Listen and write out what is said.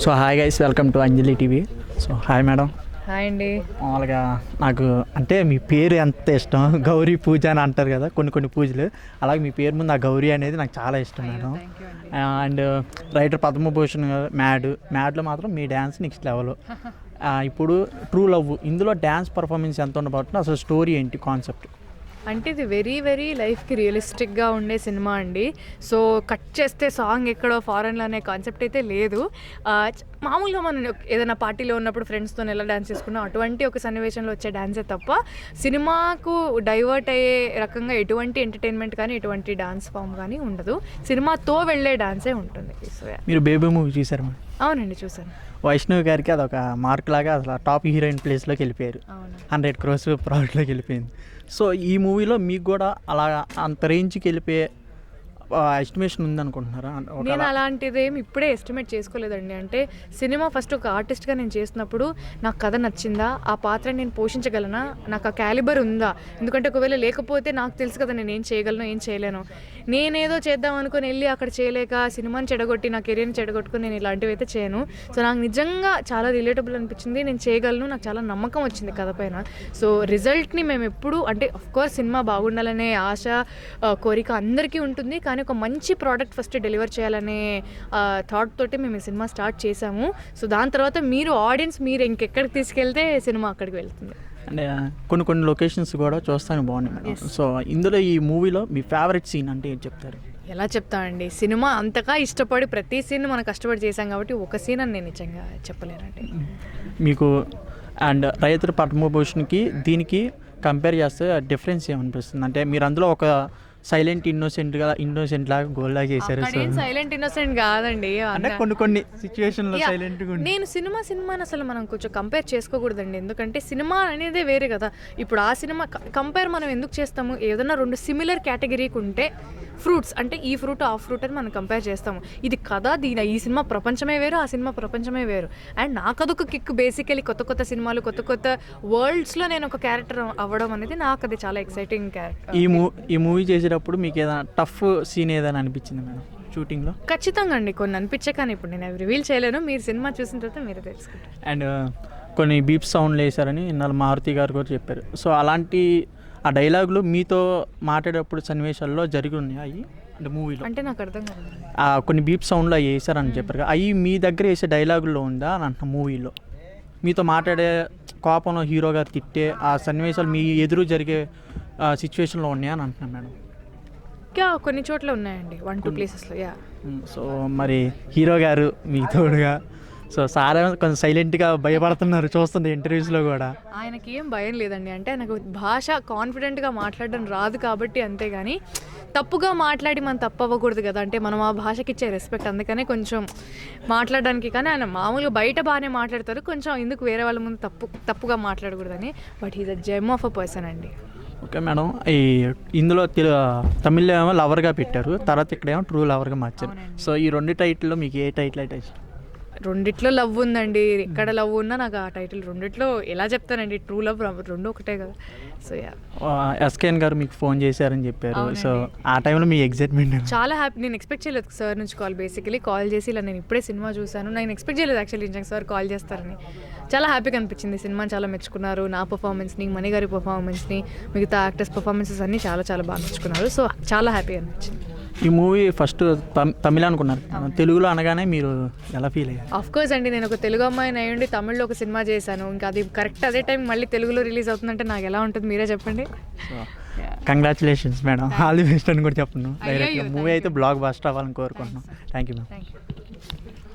So hi guys, welcome to Anjali TV. So hi madam. Hi అండి. మామూలుగా నాకు అంటే మీ పేరు ఎంత ఇష్టం, గౌరీ పూజ అని అంటారు కదా కొన్ని పూజలు, అలాగే మీ పేరు ముందు ఆ గౌరీ అనేది నాకు చాలా ఇష్టం మేడం. అండ్ రైటర్ పద్మభూషణ్ మ్యాడ్లో మాత్రం మీ డ్యాన్స్ నెక్స్ట్ లెవెల్. ఇప్పుడు ట్రూ లవ్, ఇందులో డ్యాన్స్ పర్ఫార్మెన్స్ ఎంత ఉండబోతుంది, అసలు స్టోరీ ఏంటి, కాన్సెప్ట్? అంటే ఇది వెరీ లైఫ్కి రియలిస్టిక్గా ఉండే సినిమా అండి. సో కట్ చేస్తే సాంగ్ ఎక్కడో ఫారెన్లో అనే కాన్సెప్ట్ అయితే లేదు. మామూలుగా మనం ఏదైనా పార్టీలో ఉన్నప్పుడు ఫ్రెండ్స్తో ఎలా డ్యాన్స్ చేసుకున్నా అటువంటి ఒక సన్నివేశంలో వచ్చే డ్యాన్సే తప్ప సినిమాకు డైవర్ట్ అయ్యే రకంగా ఎటువంటి ఎంటర్టైన్మెంట్ కానీ ఎటువంటి డాన్స్ ఫామ్ కానీ ఉండదు. సినిమాతో వెళ్ళే డాన్సే ఉంటుంది. సో మీరు బేబీ మూవీ చూసారు మేడం? అవునండి, చూసాను. వైష్ణవి గారికి అదొక మార్క్ లాగా అసలు టాప్ హీరోయిన్ ప్లేస్లోకి వెళ్ళిపోయారు. 100 crores ప్రాఫిట్లోకి వెళ్ళిపోయింది. సో ఈ మూవీలో మీకు కూడా అలా అంత రేంజ్కి వెళ్ళిపోయే ఎస్టిమేషన్ ఉందనుకుంటున్నారా? నేను అలాంటిది ఏమి ఇప్పుడే ఎస్టిమేట్ చేసుకోలేదండి. అంటే సినిమా ఫస్ట్ ఒక ఆర్టిస్ట్గా నేను చేసినప్పుడు నాకు కథ నచ్చిందా, ఆ పాత్ర నేను పోషించగలనా, నాకు ఆ క్యాలిబర్ ఉందా. ఎందుకంటే ఒకవేళ లేకపోతే నాకు తెలుసు కదా నేను ఏం చేయగలను ఏం చేయలేను. నేనేదో చేద్దాం అనుకుని వెళ్ళి అక్కడ చేయలేక సినిమాని చెడగొట్టి నా కెరీర్ని చెడగొట్టుకుని నేను ఇలాంటివి అయితే చేయను. సో నాకు నిజంగా చాలా రిలేటబుల్ అనిపించింది. నేను చేయగలను, నాకు చాలా నమ్మకం వచ్చింది కథ పైన. సో రిజల్ట్ని మేము ఎప్పుడు అంటే అఫ్కోర్స్ సినిమా బాగుండాలనే ఆశ కోరిక అందరికీ ఉంటుంది, కానీ ఒక మంచి ప్రోడక్ట్ ఫస్ట్ డెలివర్ చేయాలనే థాట్ తోటి మేము ఈ సినిమా స్టార్ట్ చేసాము. సో దాని తర్వాత మీరు ఆడియన్స్ మీరు ఇంకెక్కడికి తీసుకెళ్తే సినిమా అక్కడికి వెళ్తుంది. అంటే కొన్ని లొకేషన్స్ కూడా చూస్తాను బాగున్నాయి మేడం. సో ఇందులో ఈ మూవీలో మీ ఫేవరెట్ సీన్ అంటే ఏం చెప్తారు? ఎలా చెప్తానండి, సినిమా అంతగా ఇష్టపడి ప్రతి సీన్ మనం కష్టపడి చేశాం కాబట్టి ఒక సీన్ అని నేను నిజంగా చెప్పలేనండి. మీకు అండ్ రైతు పద్మభూషణ్కి దీనికి కంపేర్ చేస్తే డిఫరెన్స్ ఏమనిపిస్తుంది? అంటే మీరు అందులో ఒక సైలెంట్ ఇన్నోసెంట్ లాగా గోల్ లాగా చేశారు. సైలెంట్ ఇన్నోసెంట్ కాదండి, అంటే కొన్ని సిచ్యువేషన్లో సైలెంట్గా. నేను సినిమాని అసలు మనం కొంచెం కంపేర్ చేసుకోకూడదండి. ఎందుకంటే సినిమా అనేదే వేరే కదా. ఇప్పుడు ఆ సినిమా కంపేర్ మనం ఎందుకు చేస్తాము? ఏదైనా 2 సిమిలర్ కేటగిరీకి ఉంటే ఫ్రూట్స్ అంటే ఈ ఫ్రూట్ ఆ ఫ్రూట్ అని మనం కంపేర్ చేస్తాము. ఇది కదా ఈ సినిమా ప్రపంచమే వేరు, ఆ సినిమా ప్రపంచమే వేరు. అండ్ నాకు అదొక కిక్. బేసికలీ కొత్త సినిమాలు కొత్త వరల్డ్స్లో నేను ఒక క్యారెక్టర్ అవ్వడం అనేది నాకు అది చాలా ఎక్సైటింగ్ క్యారెక్టర్. ఈ మూవీ చేసేటప్పుడు మీకు ఏదైనా టఫ్ సీన్ ఏదైనా అనిపించింది మేడం షూటింగ్లో? ఖచ్చితంగా అండి, కొన్ని అనిపించే, కానీ ఇప్పుడు నేను అవి రివీల్ చేయలేను. మీరు సినిమా చూసిన తర్వాత మీరే తెలుసుకుంటారు. అండ్ కొన్ని బీప్ సౌండ్లు వేశారని ఇన్నాళ్ళు మారుతి గారు కూడా చెప్పారు. సో అలాంటి ఆ డైలాగులు మీతో మాట్లాడేటప్పుడు సన్నివేశాల్లో జరిగి ఉన్నాయి అంటే మూవీలో? అంటే నాకు అర్థం కాదు. కొన్ని బీప్ సౌండ్లు అవి వేసారని చెప్పారు కదా, అవి మీ దగ్గర వేసే డైలాగుల్లో ఉందా అని అంటున్నా? మూవీలో మీతో మాట్లాడే కోపంలో హీరో గారు తిట్టే ఆ సన్నివేశాలు మీ ఎదురు జరిగే సిచ్యువేషన్లో ఉన్నాయా అని అంటున్నాను మేడం. కొన్ని చోట్ల ఉన్నాయండి, 1-2 ప్లేసెస్లో. సో మరి హీరో గారు మీ తోడుగా, సో సార్ కొంచెం సైలెంట్గా భయపడుతున్నారు చూస్తుంది ఇంటర్వ్యూస్లో కూడా. ఆయనకి ఏం భయం లేదండి. అంటే నాకు భాష కాన్ఫిడెంట్గా మాట్లాడడం రాదు కాబట్టి, అంతేగాని తప్పుగా మాట్లాడి మనం తప్పు అవ్వకూడదు కదా. అంటే మనం ఆ భాషకి ఇచ్చే రెస్పెక్ట్, అందుకనే కొంచెం మాట్లాడడానికి. కానీ ఆయన మామూలుగా బయట బాగానే మాట్లాడతారు, కొంచెం ఎందుకు వేరే వాళ్ళ ముందు తప్పుగా మాట్లాడకూడదని. But is a gem of a person అండి. Okay madam. ఇందులో తమిళ్లో ఏమో లవర్గా పెట్టారు, తర్వాత ఇక్కడేమో ట్రూ లవర్గా మార్చారు. సో ఈ 2 టైటిల్లో మీకు ఏ టైటిల్ అయితే ఇష్టం? రెండిట్లో లవ్ ఉందండి. ఎక్కడ లవ్ ఉన్నా నాకు ఆ టైటిల్ రెండిట్లో ఎలా చెప్తానండి, ట్రూ లవ్ 2 ఒకటే కదా. సో ఎస్కేఎన్ గారు మీకు ఫోన్ చేశారని చెప్పారు. సో ఆ టైంలో మీ ఎగ్జైట్మెంట్? చాలా హ్యాపీ. నేను ఎక్స్పెక్ట్ చేయలేదు సార్ నుంచి కాల్ చేసి ఇలా నేను ఇప్పుడే సినిమా చూశాను, నేను ఎక్స్పెక్ట్ చేయలేదు యాక్చువల్లీ నిజంగా సార్ కాల్ చేస్తారని. చాలా హ్యాపీగా అనిపించింది. సినిమాని చాలా మెచ్చుకున్నారు, నా పర్ఫార్మెన్స్ని, మణి గారి పర్ఫార్మెన్స్ని, మిగతా యాక్టర్స్ పర్ఫార్మెన్సెస్ అన్నీ చాలా బాగా మెచ్చుకున్నారు. సో చాలా హ్యాపీగా అనిపించింది. ఈ మూవీ ఫస్ట్ తమిళ అనుకున్నారు, తెలుగులో అనగానే మీరు ఎలా ఫీల్ అయ్యారు? ఆఫ్కోర్స్ అండి, నేను ఒక తెలుగు అమ్మాయిని అయ్యండి తమిళ్లో ఒక సినిమా చేశాను. ఇంకా అది కరెక్ట్ అదే టైం మళ్ళీ తెలుగులో రిలీజ్ అవుతుందంటే నాకు ఎలా ఉంటుంది మీరే చెప్పండి. Congratulations madam, all the best అని కూడా చెప్పను. డైరెక్ట్గా మూవీ అయితే బ్లాక్ బస్టర్ అవ్వాలని కోరుకుంటున్నాను. Thank you ma'am.